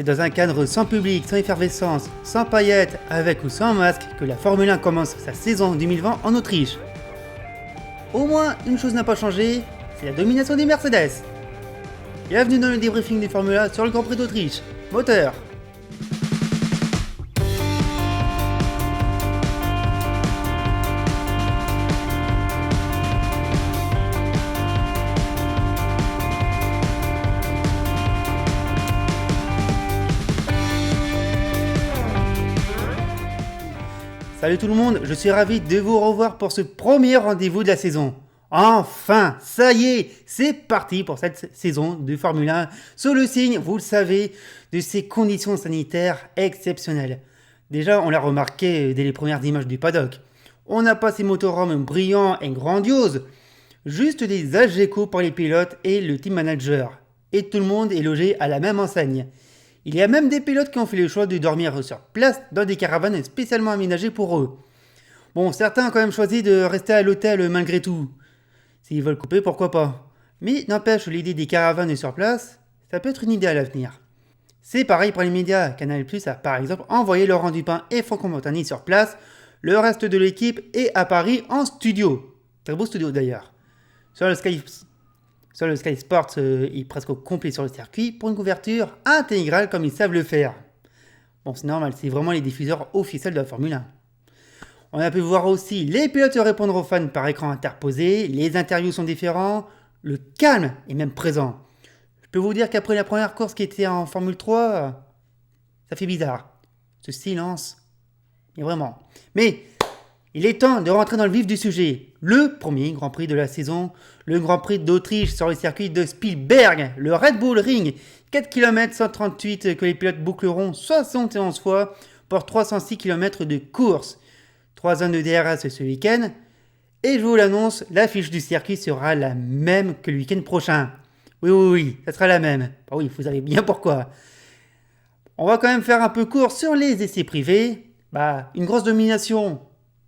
C'est dans un cadre sans public, sans effervescence, sans paillettes, avec ou sans masque que la Formule 1 commence sa saison 2020 en Autriche. Au moins, une chose n'a pas changé, c'est la domination des Mercedes. Bienvenue dans le débriefing des Formule 1 sur le Grand Prix d'Autriche. Moteur. Salut tout le monde, je suis ravi de vous revoir pour ce premier rendez-vous de la saison. Enfin, ça y est, c'est parti pour cette saison de Formule 1, sous le signe, vous le savez, de ces conditions sanitaires exceptionnelles. Déjà, on l'a remarqué dès les premières images du paddock. On n'a pas ces motorhomes brillants et grandioses, juste des algécos pour les pilotes et le team manager. Et tout le monde est logé à la même enseigne. Il y a même des pilotes qui ont fait le choix de dormir sur place dans des caravanes spécialement aménagées pour eux. Bon, certains ont quand même choisi de rester à l'hôtel malgré tout. S'ils veulent couper, pourquoi pas. Mais n'empêche, l'idée des caravanes sur place, ça peut être une idée à l'avenir. C'est pareil pour les médias. Canal+ a par exemple envoyé Laurent Dupin et Franco Montagny sur place. Le reste de l'équipe est à Paris en studio. Très beau studio d'ailleurs. Sur le Sky Sports est presque au complet sur le circuit pour une couverture intégrale comme ils savent le faire. Bon, c'est normal, c'est vraiment les diffuseurs officiels de la Formule 1. On a pu voir aussi les pilotes répondre aux fans par écran interposé, les interviews sont différents, le calme est même présent. Je peux vous dire qu'après la première course qui était en Formule 3, ça fait bizarre. Ce silence, mais vraiment. Mais il est temps de rentrer dans le vif du sujet. Le premier Grand Prix de la saison, le Grand Prix d'Autriche sur le circuit de Spielberg, le Red Bull Ring, 4 km 138 que les pilotes boucleront 71 fois pour 306 km de course. 3 zones de DRS ce week-end. Et je vous l'annonce, l'affiche du circuit sera la même que le week-end prochain. Oui, ça sera la même. Bah oui, vous savez bien pourquoi. On va quand même faire un peu court sur les essais privés. Une grosse domination.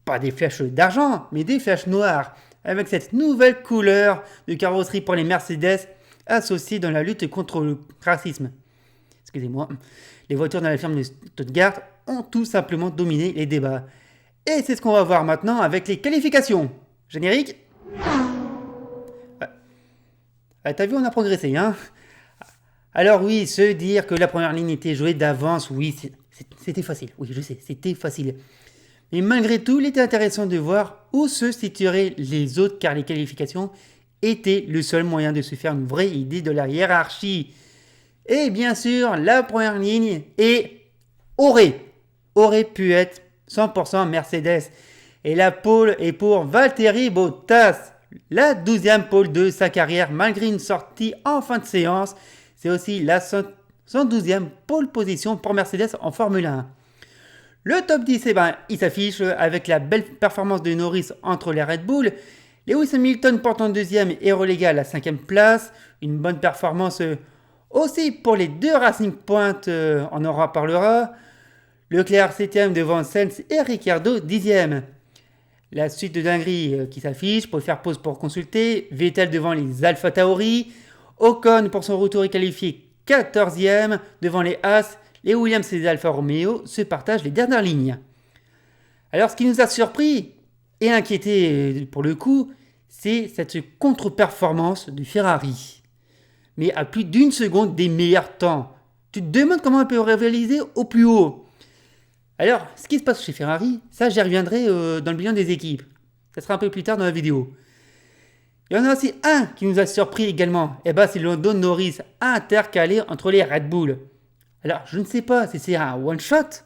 Pas des flèches d'argent, mais des flèches noires, avec cette nouvelle couleur de carrosserie pour les Mercedes associée dans la lutte contre le racisme. Excusez-moi, les voitures dans la ferme de Stuttgart ont tout simplement dominé les débats. Et c'est ce qu'on va voir maintenant avec les qualifications. Générique. T'as vu, on a progressé, hein? Alors oui, se dire que la première ligne était jouée d'avance, oui, c'était facile. Oui, je sais, c'était facile. Mais malgré tout, il était intéressant de voir où se situeraient les autres car les qualifications étaient le seul moyen de se faire une vraie idée de la hiérarchie. Et bien sûr, la première ligne aurait pu être 100% Mercedes. Et la pole est pour Valtteri Bottas, la 12e pole de sa carrière malgré une sortie en fin de séance. C'est aussi la 112e pole position pour Mercedes en Formule 1. Le top 10, il s'affiche avec la belle performance de Norris entre les Red Bull. Lewis Hamilton porte en deuxième et relégué à la 5e place. Une bonne performance aussi pour les deux Racing Point, on en reparlera. Leclerc 7e devant Sainz et Ricciardo 10e. La suite de dinguerie qui s'affiche, pour faire pause pour consulter. Vettel devant les Alpha Tauri. Ocon pour son retour est qualifié 14e devant les Haas. Les Williams et les Alfa Romeo se partagent les dernières lignes. Alors ce qui nous a surpris et inquiété pour le coup, c'est cette contre-performance de Ferrari. Mais à plus d'une seconde des meilleurs temps. Tu te demandes comment elle peut rivaliser au plus haut. Alors, ce qui se passe chez Ferrari, ça j'y reviendrai dans le bilan des équipes. Ça sera un peu plus tard dans la vidéo. Il y en a aussi un qui nous a surpris également. C'est Lando Norris intercalé entre les Red Bull. Alors, je ne sais pas si c'est un one-shot,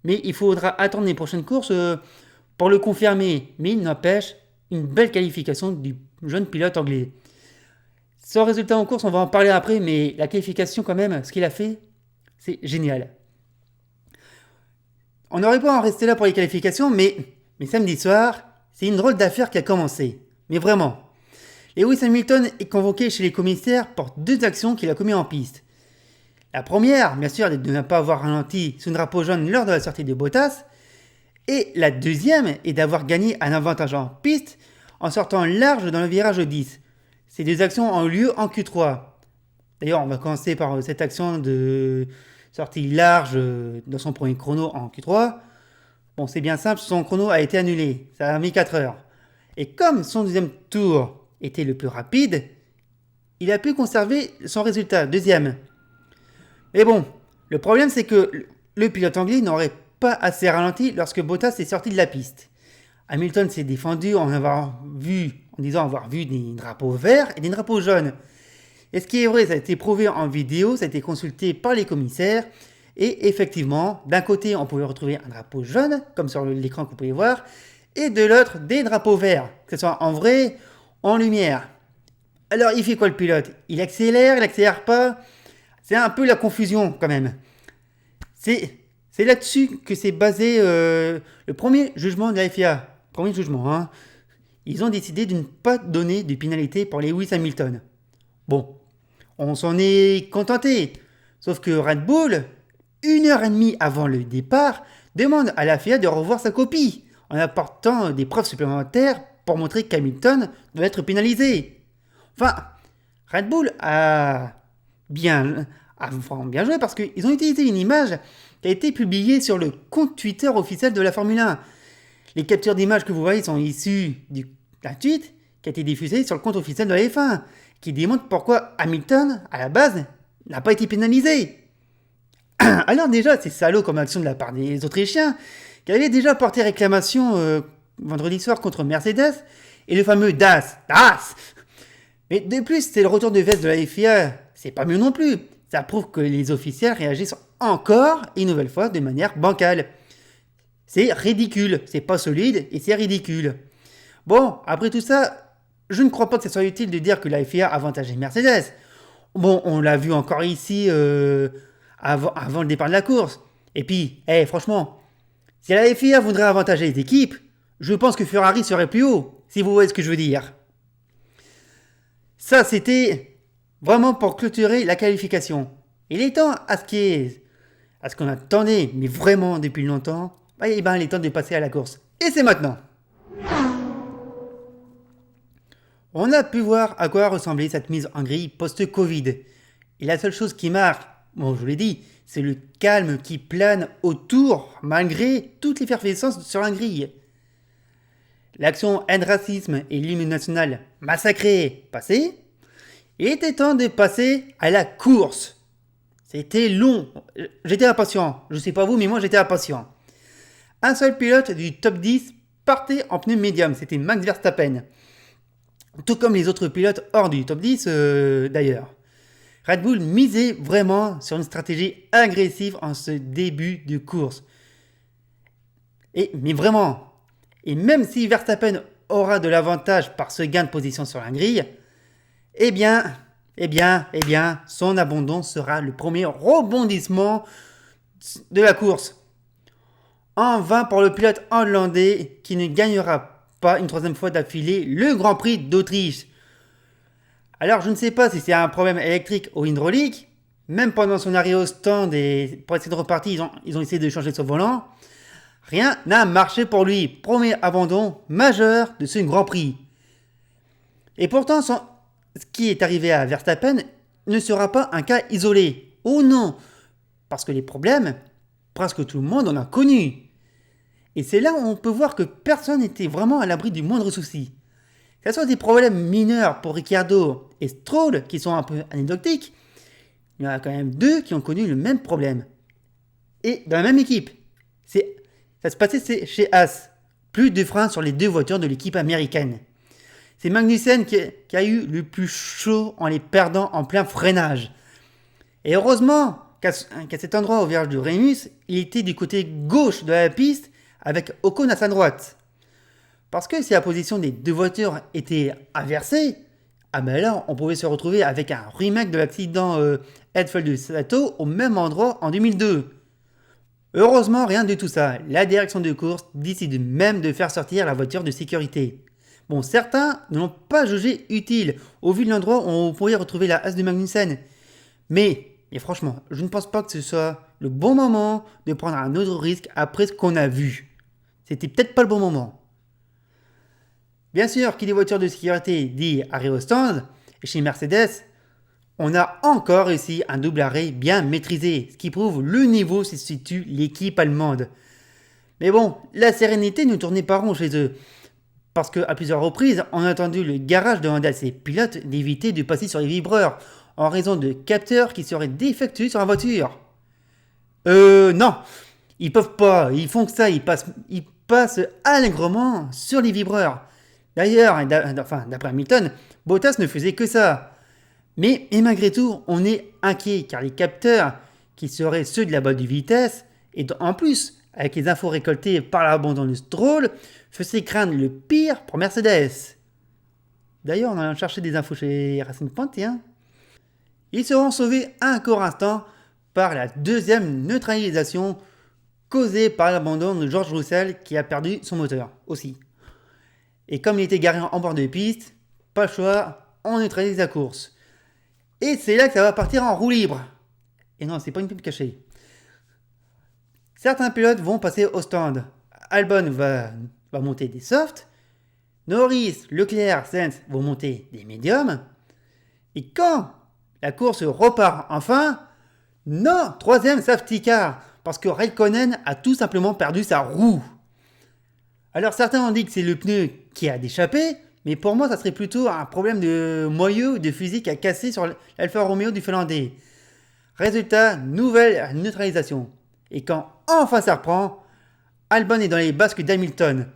mais il faudra attendre les prochaines courses pour le confirmer. Mais il n'empêche, une belle qualification du jeune pilote anglais. Son résultat en course, on va en parler après, mais la qualification quand même, ce qu'il a fait, c'est génial. On n'aurait pas en rester là pour les qualifications, mais samedi soir, c'est une drôle d'affaire qui a commencé. Mais vraiment. Lewis Hamilton est convoqué chez les commissaires pour 2 actions qu'il a commises en piste. La première, bien sûr, est de ne pas avoir ralenti sous drapeau jaune lors de la sortie de Bottas. Et la deuxième est d'avoir gagné un avantage en piste en sortant large dans le virage 10. Ces 2 actions ont eu lieu en Q3. D'ailleurs, on va commencer par cette action de sortie large dans son premier chrono en Q3. Bon, c'est bien simple, son chrono a été annulé. Ça a mis 4 heures. Et comme son deuxième tour était le plus rapide, il a pu conserver son résultat, deuxième. Mais bon, le problème c'est que le pilote anglais n'aurait pas assez ralenti lorsque Bottas est sorti de la piste. Hamilton s'est défendu en disant avoir vu des drapeaux verts et des drapeaux jaunes. Et ce qui est vrai, ça a été prouvé en vidéo, ça a été consulté par les commissaires. Et effectivement, d'un côté, on pouvait retrouver un drapeau jaune, comme sur l'écran que vous pouvez voir, et de l'autre, des drapeaux verts, que ce soit en vrai, en lumière. Alors, il fait quoi le pilote? Il accélère pas? C'est un peu la confusion quand même. C'est là-dessus que s'est basé le premier jugement de la FIA. Premier jugement, hein. Ils ont décidé de ne pas donner de pénalité pour Lewis Hamilton. Bon, on s'en est contenté. Sauf que Red Bull, 1 heure et demie avant le départ, demande à la FIA de revoir sa copie, en apportant des preuves supplémentaires pour montrer qu'Hamilton doit être pénalisé. Enfin, Red Bull a bien joué parce qu'ils ont utilisé une image qui a été publiée sur le compte Twitter officiel de la Formule 1. Les captures d'images que vous voyez sont issues d'un tweet qui a été diffusé sur le compte officiel de la F1, qui démontre pourquoi Hamilton, à la base, n'a pas été pénalisé. Alors déjà, c'est salaud comme action de la part des Autrichiens, qui avaient déjà porté réclamation vendredi soir contre Mercedes et le fameux DAS. Mais de plus, c'est le retour de veste de la FIA. C'est pas mieux non plus. Ça prouve que les officiels réagissent encore, une nouvelle fois, de manière bancale. C'est ridicule, c'est pas solide et c'est ridicule. Bon, après tout ça, je ne crois pas que ce soit utile de dire que la FIA avantageait Mercedes. Bon, on l'a vu encore ici avant le départ de la course. Et puis, franchement, si la FIA voudrait avantager les équipes, je pense que Ferrari serait plus haut, si vous voyez ce que je veux dire. Ça, c'était vraiment pour clôturer la qualification. Il est temps à ce qu'on attendait, mais vraiment depuis longtemps, il est temps de passer à la course. Et c'est maintenant. On a pu voir à quoi ressemblait cette mise en grille post-Covid. Et la seule chose qui marque, bon je vous l'ai dit, c'est le calme qui plane autour malgré toute l'effervescence sur la grille. L'action haine racisme et l'hymne national massacré passé, il était temps de passer à la course. C'était long, j'étais impatient, je sais pas vous mais moi j'étais impatient. Un seul pilote du top 10 partait en pneu médium, c'était Max Verstappen. Tout comme les autres pilotes hors du top 10 d'ailleurs. Red Bull misait vraiment sur une stratégie agressive en ce début de course. Mais vraiment. Et même si Verstappen aura de l'avantage par ce gain de position sur la grille, eh bien, son abandon sera le premier rebondissement de la course. En vain pour le pilote hollandais qui ne gagnera pas une troisième fois d'affilée le Grand Prix d'Autriche. Alors je ne sais pas si c'est un problème électrique ou hydraulique. Même pendant son arrivée au stand et pour essayer de repartir, ils ont essayé de changer son volant. Rien n'a marché pour lui. Premier abandon majeur de ce Grand Prix. Et pourtant, ce qui est arrivé à Verstappen ne sera pas un cas isolé. Oh non! Parce que les problèmes, presque tout le monde en a connu. Et c'est là où on peut voir que personne n'était vraiment à l'abri du moindre souci. Que ce soit des problèmes mineurs pour Ricciardo et Stroll, qui sont un peu anecdotiques, il y en a quand même 2 qui ont connu le même problème. Et dans la même équipe. Ça se passait chez Haas. Plus de freins sur les 2 voitures de l'équipe américaine. C'est Magnussen qui a eu le plus chaud en les perdant en plein freinage. Et heureusement qu'à cet endroit au virage de Remus, il était du côté gauche de la piste avec Ocon à sa droite. Parce que si la position des 2 voitures était inversée, là on pouvait se retrouver avec un remake de l'accident Edsfeld de Sato au même endroit en 2002. Heureusement, rien de tout ça. La direction de course décide même de faire sortir la voiture de sécurité. Bon, certains ne l'ont pas jugé utile au vu de l'endroit où on pourrait retrouver la Haas de Magnussen. Mais franchement, je ne pense pas que ce soit le bon moment de prendre un autre risque après ce qu'on a vu. C'était peut-être pas le bon moment. Bien sûr, qui dit voiture de sécurité dit arrêt au stand. Et chez Mercedes, On a encore réussi un double arrêt bien maîtrisé, ce qui prouve le niveau où se situe l'équipe allemande. Mais bon, la sérénité ne tournait pas rond chez eux, parce qu'à plusieurs reprises, on a entendu le garage demander à ses pilotes d'éviter de passer sur les vibreurs, en raison de capteurs qui seraient défectueux sur la voiture. Non, ils peuvent pas, ils font que ça, ils passent allègrement sur les vibreurs. D'ailleurs, d'après Hamilton, Bottas ne faisait que ça. Mais malgré tout, on est inquiet car les capteurs, qui seraient ceux de la boîte de vitesse, et en plus, avec les infos récoltées par l'abandon de Stroll, faisaient craindre le pire pour Mercedes. D'ailleurs, on a cherché des infos chez Racing Point, hein. Ils seront sauvés un court instant par la deuxième neutralisation causée par l'abandon de George Russell qui a perdu son moteur aussi. Et comme il était garé en bord de piste, pas le choix, on neutralise la course. Et c'est là que ça va partir en roue libre. Et non, c'est pas une pub cachée. Certains pilotes vont passer au stand. Albon va monter des softs. Norris, Leclerc, Sainz vont monter des médiums. Et quand la course repart enfin, non, troisième safety car, parce que Raikkonen a tout simplement perdu sa roue. Alors certains ont dit que c'est le pneu qui a déchappé, mais pour moi ça serait plutôt un problème de moyeu ou de fusil qui a cassé sur l'Alfa Romeo du Finlandais. Résultat, nouvelle neutralisation. Et quand enfin ça reprend, Albon est dans les basques d'Hamilton.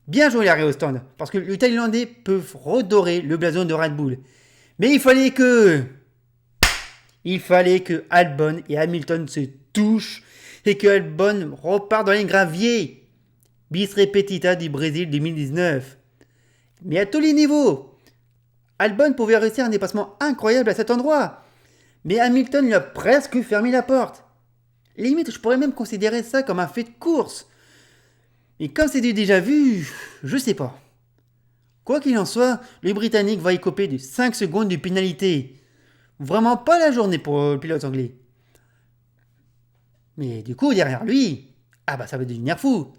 Bien joué l'arrêt au stand, parce que le Thaïlandais peut redorer le blason de Red Bull. Mais il fallait que Albon et Hamilton se touchent et que Albon repart dans les graviers. Bis repetita du Brésil 2019. Mais à tous les niveaux. Albon pouvait réussir un dépassement incroyable à cet endroit. Mais Hamilton lui a presque fermé la porte. Limite, je pourrais même considérer ça comme un fait de course. Et comme c'est du déjà vu, je sais pas. Quoi qu'il en soit, le Britannique va écoper de 5 secondes de pénalité. Vraiment pas la journée pour le pilote anglais. Mais du coup, derrière lui, ça va devenir fou.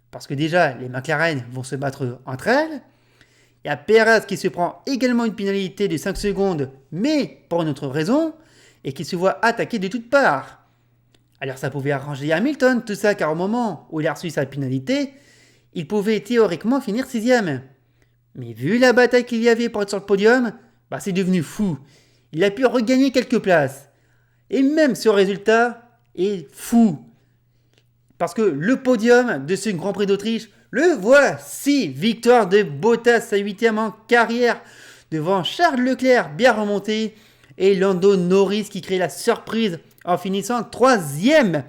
Parce que déjà, les McLaren vont se battre entre elles. Il y a Perez qui se prend également une pénalité de 5 secondes, mais pour une autre raison, et qui se voit attaquer de toutes parts. Alors ça pouvait arranger Hamilton, tout ça, car au moment où il a reçu sa pénalité, il pouvait théoriquement finir 6ème. Mais vu la bataille qu'il y avait pour être sur le podium, c'est devenu fou. Il a pu regagner quelques places. Et même ce résultat est fou. Parce que le podium de ce Grand Prix d'Autriche, le voici. Victoire de Bottas, sa 8ème en carrière, devant Charles Leclerc, bien remonté, et Lando Norris qui crée la surprise en finissant 3ème.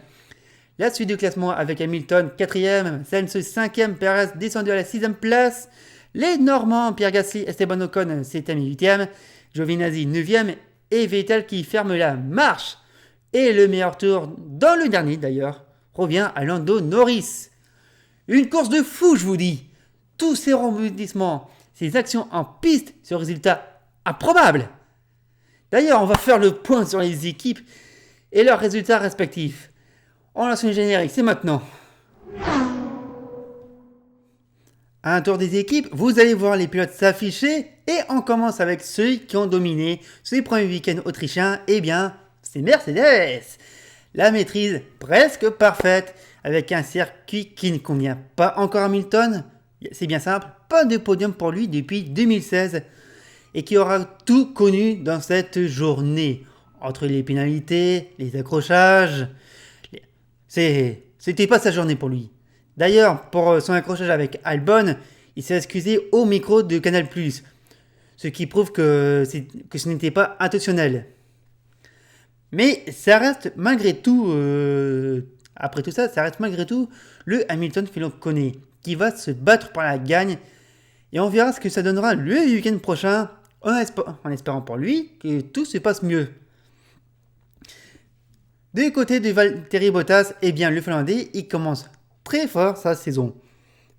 La suite du classement avec Hamilton 4ème, Sainz 5ème, Perez descendu à la 6ème place. Les Normands, Pierre Gasly, Esteban Ocon 7ème et 8ème, Giovinazzi 9ème et Vettel qui ferme la marche. Et le meilleur tour, dans le dernier d'ailleurs, revient à Lando Norris. Une course de fou, je vous dis. Tous ces rebondissements, ces actions en piste, ce résultat improbable. D'ailleurs, on va faire le point sur les équipes et leurs résultats respectifs. On lance une générique, c'est maintenant. À un tour des équipes, vous allez voir les pilotes s'afficher et on commence avec ceux qui ont dominé ce premier week-end autrichien. Eh bien, c'est Mercedes. La maîtrise presque parfaite avec un circuit qui ne convient pas encore à Hamilton. C'est bien simple, pas de podium pour lui depuis 2016 et qui aura tout connu dans cette journée. Entre les pénalités, les accrochages, c'était pas sa journée pour lui. D'ailleurs, pour son accrochage avec Albon, il s'est excusé au micro de Canal+, ce qui prouve que ce n'était pas intentionnel. Mais ça reste malgré tout, après tout ça, ça reste malgré tout le Hamilton que l'on connaît, qui va se battre pour la gagne. Et on verra ce que ça donnera le week-end prochain, en espérant pour lui que tout se passe mieux. Du côté de Valtteri Bottas, eh bien le Finlandais, il commence très fort sa saison.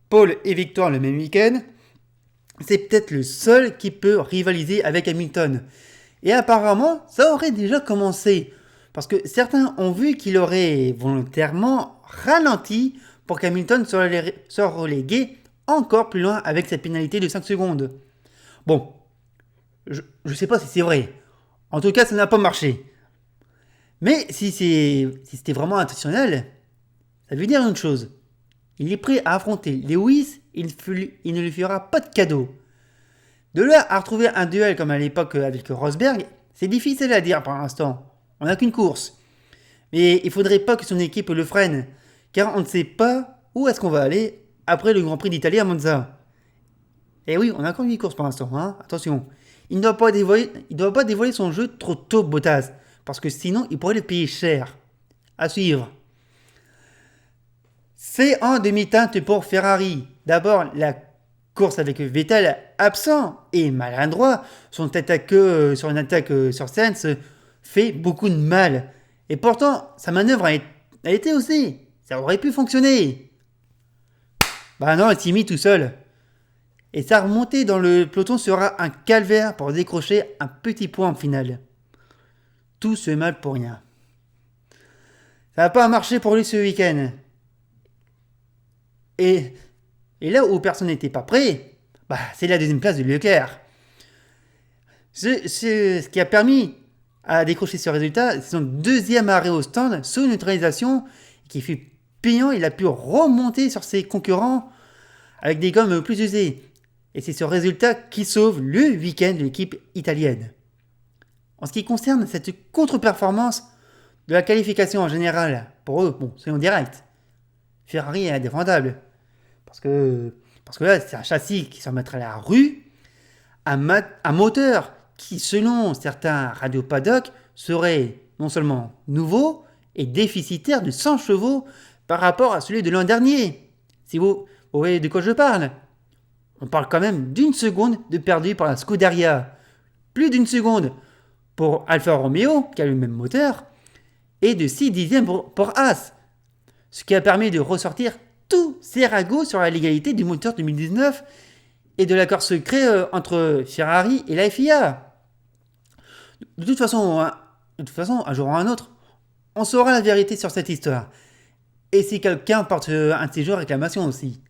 Pole et victoire le même week-end. C'est peut-être le seul qui peut rivaliser avec Hamilton. Et apparemment, ça aurait déjà commencé. Parce que certains ont vu qu'il aurait volontairement ralenti pour qu'Hamilton soit relégué encore plus loin avec cette pénalité de 5 secondes. Bon, je ne sais pas si c'est vrai. En tout cas, ça n'a pas marché. Mais si c'était vraiment intentionnel, ça veut dire une chose. Il est prêt à affronter Lewis, il ne lui fera pas de cadeau. De là à retrouver un duel comme à l'époque avec Rosberg, c'est difficile à dire pour l'instant. On n'a qu'une course. Mais il faudrait pas que son équipe le freine, car on ne sait pas où est-ce qu'on va aller après le Grand Prix d'Italie à Monza. Et oui, on a encore 8 courses pour l'instant, hein. Attention. Il ne doit pas dévoiler son jeu trop tôt, Bottas, parce que sinon il pourrait le payer cher. À suivre. C'est en demi-teinte pour Ferrari. D'abord, la course avec Vettel absent et maladroit. Son attaque sur une attaque sur Sainz fait beaucoup de mal. Et pourtant, sa manœuvre a été osée. Ça aurait pu fonctionner. Bah non, il s'y mit tout seul. Et sa remontée dans le peloton sera un calvaire pour décrocher un petit point en finale. Tout se mal pour rien. Ça n'a pas marché pour lui ce week-end. Et, et là où personne n'était pas prêt, bah, c'est la deuxième place de Leclerc. Ce qui a permis à décrocher ce résultat, c'est son deuxième arrêt au stand sous neutralisation qui fut payant. Il a pu remonter sur ses concurrents avec des gommes plus usées. Et c'est ce résultat qui sauve le week-end de l'équipe italienne. En ce qui concerne cette contre-performance de la qualification en général, pour eux, bon, soyons directs, Ferrari est indéfendable. Parce que là, c'est un châssis qui s'en mettrait à la rue, un moteur qui, selon certains radios paddock, serait non seulement nouveau et déficitaire de 100 chevaux par rapport à celui de l'an dernier. Si vous voyez de quoi je parle. On parle quand même d'une seconde de perdu par la Scuderia. Plus d'une seconde pour Alfa Romeo, qui a le même moteur, et de 6 dixièmes pour Haas. Ce qui a permis de ressortir tous ces ragots sur la légalité du moteur 2019 et de l'accord secret entre Ferrari et la FIA. De toute façon, un jour ou un autre, on saura la vérité sur cette histoire. Et si quelqu'un porte un de ces jours réclamation aussi.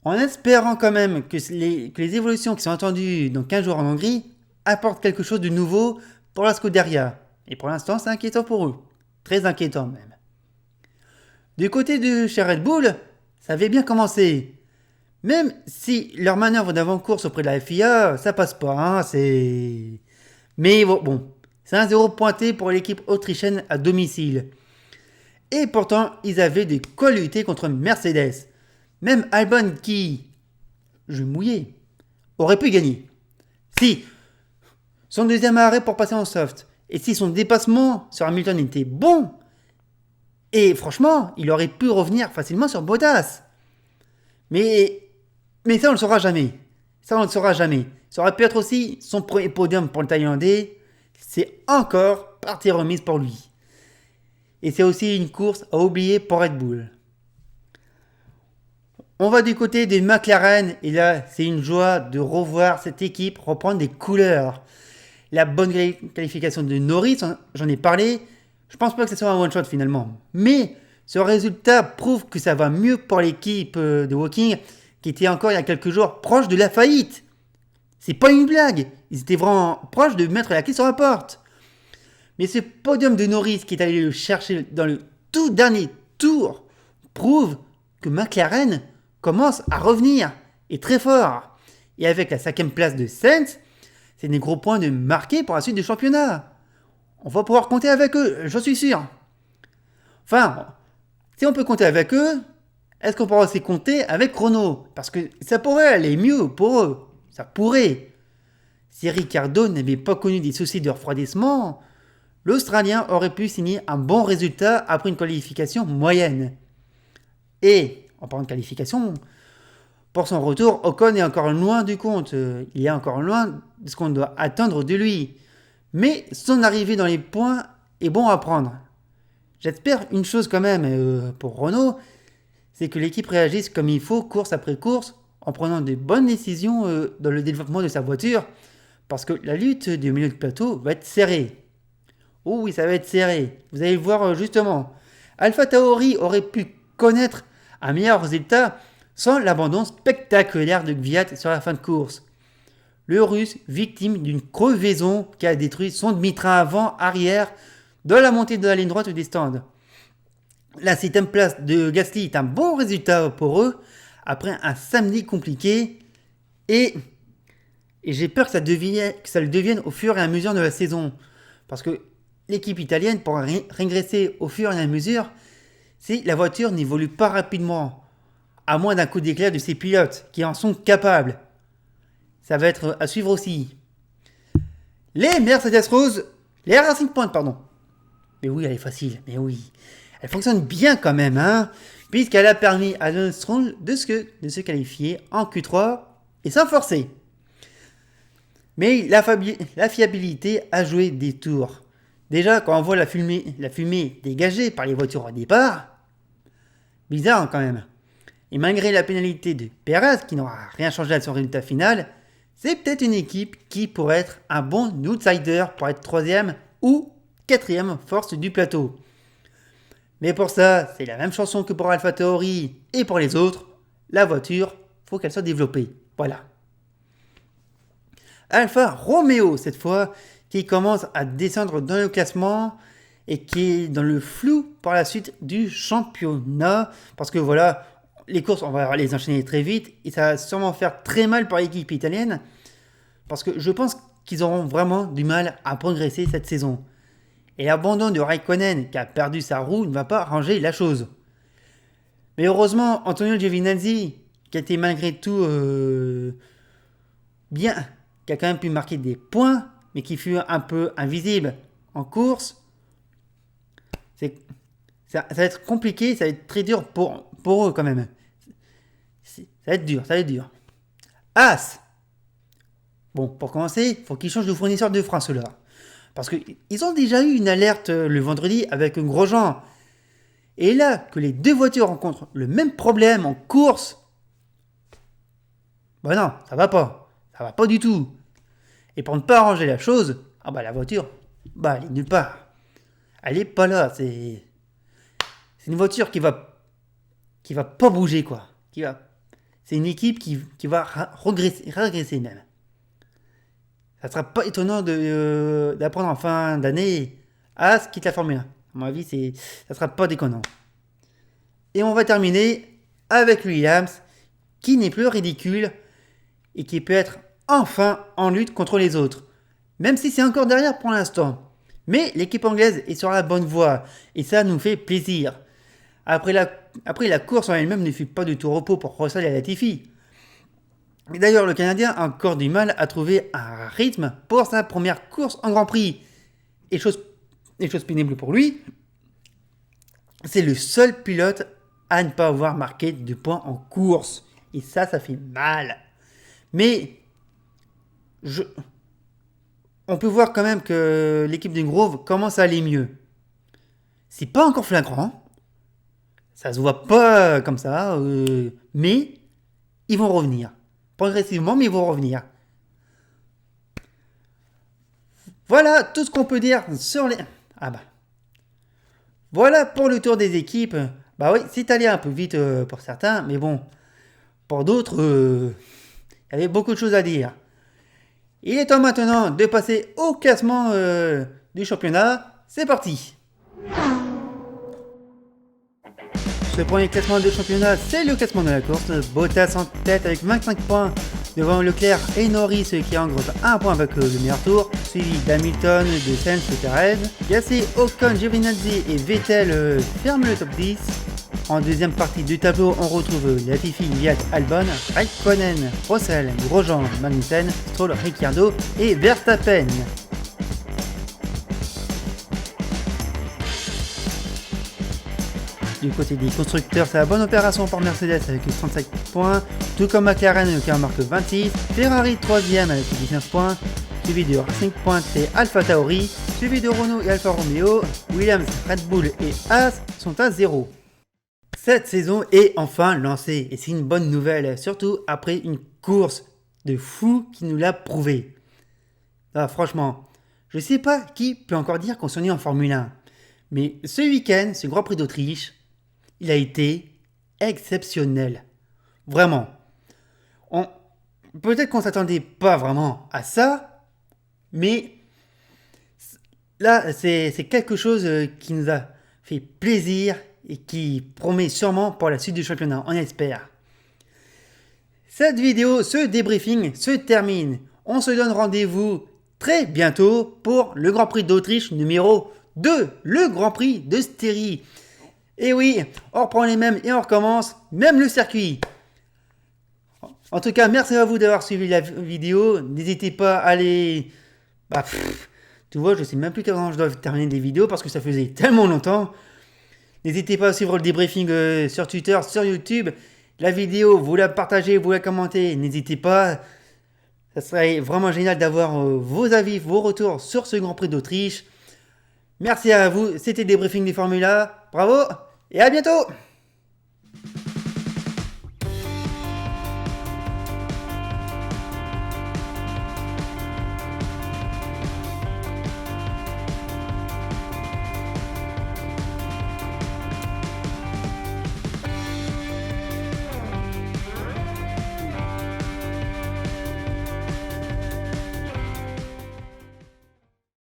En espérant quand même que les évolutions qui sont attendues dans 15 jours en Hongrie apportent quelque chose de nouveau pour la Scuderia. Et pour l'instant, c'est inquiétant pour eux. Très inquiétant même. Du côté de chez Red Bull, ça avait bien commencé. Même si leur manœuvre d'avant-course auprès de la FIA, ça passe pas, hein, c'est... Mais bon, c'est un 0 pointé pour l'équipe autrichienne à domicile. Et pourtant, ils avaient de quoi lutter contre Mercedes. Même Albon qui, je mouillais, aurait pu gagner. Si son deuxième arrêt pour passer en soft, et si son dépassement sur Hamilton était bon, et franchement, il aurait pu revenir facilement sur Bottas. Mais ça, on ne le saura jamais. Ça, on ne le saura jamais. Ça aurait pu être aussi son premier podium pour le Thaïlandais. C'est encore partie remise pour lui. Et c'est aussi une course à oublier pour Red Bull. On va du côté des McLaren. Et là, c'est une joie de revoir cette équipe reprendre des couleurs. La bonne qualification de Norris, j'en ai parlé. Je pense pas que ce soit un one-shot finalement. Mais ce résultat prouve que ça va mieux pour l'équipe de Woking qui était encore il y a quelques jours proche de la faillite. C'est pas une blague. Ils étaient vraiment proches de mettre la clé sur la porte. Mais ce podium de Norris qui est allé le chercher dans le tout dernier tour prouve que McLaren commence à revenir et très fort. Et avec la 5e place de Sainz, c'est des gros points de marquer pour la suite du championnat. On va pouvoir compter avec eux, j'en suis sûr. Enfin, si on peut compter avec eux, est-ce qu'on pourra aussi compter avec Renault? Parce que ça pourrait aller mieux pour eux. Ça pourrait. Si Ricciardo n'avait pas connu des soucis de refroidissement, l'Australien aurait pu signer un bon résultat après une qualification moyenne. Et, en parlant de qualification, pour son retour, Ocon est encore loin du compte. Il est encore loin de ce qu'on doit attendre de lui. Mais son arrivée dans les points est bon à prendre. J'espère une chose quand même pour Renault, c'est que l'équipe réagisse comme il faut, course après course, en prenant de bonnes décisions dans le développement de sa voiture, parce que la lutte du milieu de plateau va être serrée. Oh oui, ça va être serré. Vous allez le voir justement. Alpha Tauri aurait pu connaître un meilleur résultat sans l'abandon spectaculaire de Gviat sur la fin de course. le Russe victime d'une crevaison qui a détruit son demi-train avant-arrière dans la montée de la ligne droite des stands. La 7ème place de Gasly est un bon résultat pour eux après un samedi compliqué et j'ai peur que ça le devienne au fur et à mesure de la saison parce que l'équipe italienne pourra régresser au fur et à mesure si la voiture n'évolue pas rapidement, à moins d'un coup d'éclair de ses pilotes qui en sont capables. Ça va être à suivre aussi. Les Mercedes Rose, les Racing Point, pardon. Mais oui, elle est facile, mais oui. Elle fonctionne bien quand même, hein, puisqu'elle a permis à Lance Stroll de se qualifier en Q3 et sans forcer. Mais la fiabilité a joué des tours. Déjà, quand on voit la fumée dégagée par les voitures au départ, bizarre quand même. Et malgré la pénalité de Perez, qui n'aura rien changé à son résultat final, c'est peut-être une équipe qui pourrait être un bon outsider pour être 3ème ou 4ème force du plateau. Mais pour ça, c'est la même chanson que pour AlphaTauri et pour les autres. La voiture, faut qu'elle soit développée. Voilà. Alfa Romeo, cette fois, qui commence à descendre dans le classement et qui est dans le flou par la suite du championnat. Parce que voilà, les courses, on va les enchaîner très vite et ça va sûrement faire très mal pour l'équipe italienne. Parce que je pense qu'ils auront vraiment du mal à progresser cette saison. Et l'abandon de Raikkonen, qui a perdu sa roue, ne va pas arranger la chose. Mais heureusement, Antonio Giovinazzi, qui a été malgré tout bien, qui a quand même pu marquer des points, mais qui fut un peu invisible en course, ça va être compliqué, ça va être très dur pour eux quand même. Ça va être dur. As. Bon, pour commencer, il faut qu'ils changent de fournisseur de frein, ceux-là. Parce qu'ils ont déjà eu une alerte le vendredi avec Grosjean. Et là, que les deux voitures rencontrent le même problème en course, bah non, ça va pas. Ça va pas du tout. Et pour ne pas arranger la chose, la voiture, elle est nulle part. Elle est pas là. C'est une voiture qui va pas bouger, quoi. C'est une équipe qui va régresser même. Ça ne sera pas étonnant d'apprendre en fin d'année As quitte la Formule 1. À mon avis, ça ne sera pas déconnant. Et on va terminer avec Williams, qui n'est plus ridicule et qui peut être enfin en lutte contre les autres. Même si c'est encore derrière pour l'instant. Mais l'équipe anglaise est sur la bonne voie et ça nous fait plaisir. Après la course en elle-même ne fut pas du tout repos pour Russell et Latifi. Et d'ailleurs, le Canadien a encore du mal à trouver un rythme pour sa première course en Grand Prix. Et chose pénible pour lui, c'est le seul pilote à ne pas avoir marqué de points en course. Et ça fait mal. Mais on peut voir quand même que l'équipe de Grove commence à aller mieux. C'est pas encore flagrant. Ça se voit pas comme ça. Mais ils vont revenir. Progressivement, mais ils vont revenir. Voilà tout ce qu'on peut dire sur les... Voilà pour le tour des équipes. Oui, c'est allé un peu vite pour certains, mais bon, pour d'autres, il y avait beaucoup de choses à dire. Il est temps maintenant de passer au classement du championnat. C'est parti. Ce premier classement de championnat, c'est le classement de la course. Bottas en tête avec 25 points devant Leclerc et Norris qui engrange un point avec le meilleur tour, suivi d'Hamilton, de Sainz et Perez. Gasly, Ocon, Giovinazzi et Vettel ferment le top 10. En deuxième partie du tableau, on retrouve Latifi, Kvyat, Albon, Raikkonen, Russell, Grosjean, Magnussen, Stroll, Ricciardo et Verstappen. Du côté des constructeurs, c'est la bonne opération pour Mercedes avec 35 points, tout comme McLaren qui en marque 26, Ferrari 3ème avec 19 points, suivi de Racing Point et AlphaTauri, suivi de Renault et Alfa Romeo, Williams, Red Bull et Haas sont à 0. Cette saison est enfin lancée et c'est une bonne nouvelle, surtout après une course de fou qui nous l'a prouvé. Franchement, je sais pas qui peut encore dire qu'on s'ennuie en Formule 1, mais ce week-end, ce Grand Prix d'Autriche, il a été exceptionnel. Vraiment. Peut-être qu'on s'attendait pas vraiment à ça, mais là, c'est quelque chose qui nous a fait plaisir et qui promet sûrement pour la suite du championnat, on espère. Cette vidéo, ce débriefing se termine. On se donne rendez-vous très bientôt pour le Grand Prix d'Autriche numéro 2, le Grand Prix de Styrie. Et oui, on reprend les mêmes et on recommence, même le circuit. En tout cas, merci à vous d'avoir suivi la vidéo. N'hésitez pas à aller... tu vois, je sais même plus quand je dois terminer des vidéos parce que ça faisait tellement longtemps. N'hésitez pas à suivre le débriefing sur Twitter, sur YouTube. La vidéo, vous la partagez, vous la commentez. N'hésitez pas. Ça serait vraiment génial d'avoir vos avis, vos retours sur ce Grand Prix d'Autriche. Merci à vous. C'était le débriefing des Formula. Bravo et à bientôt.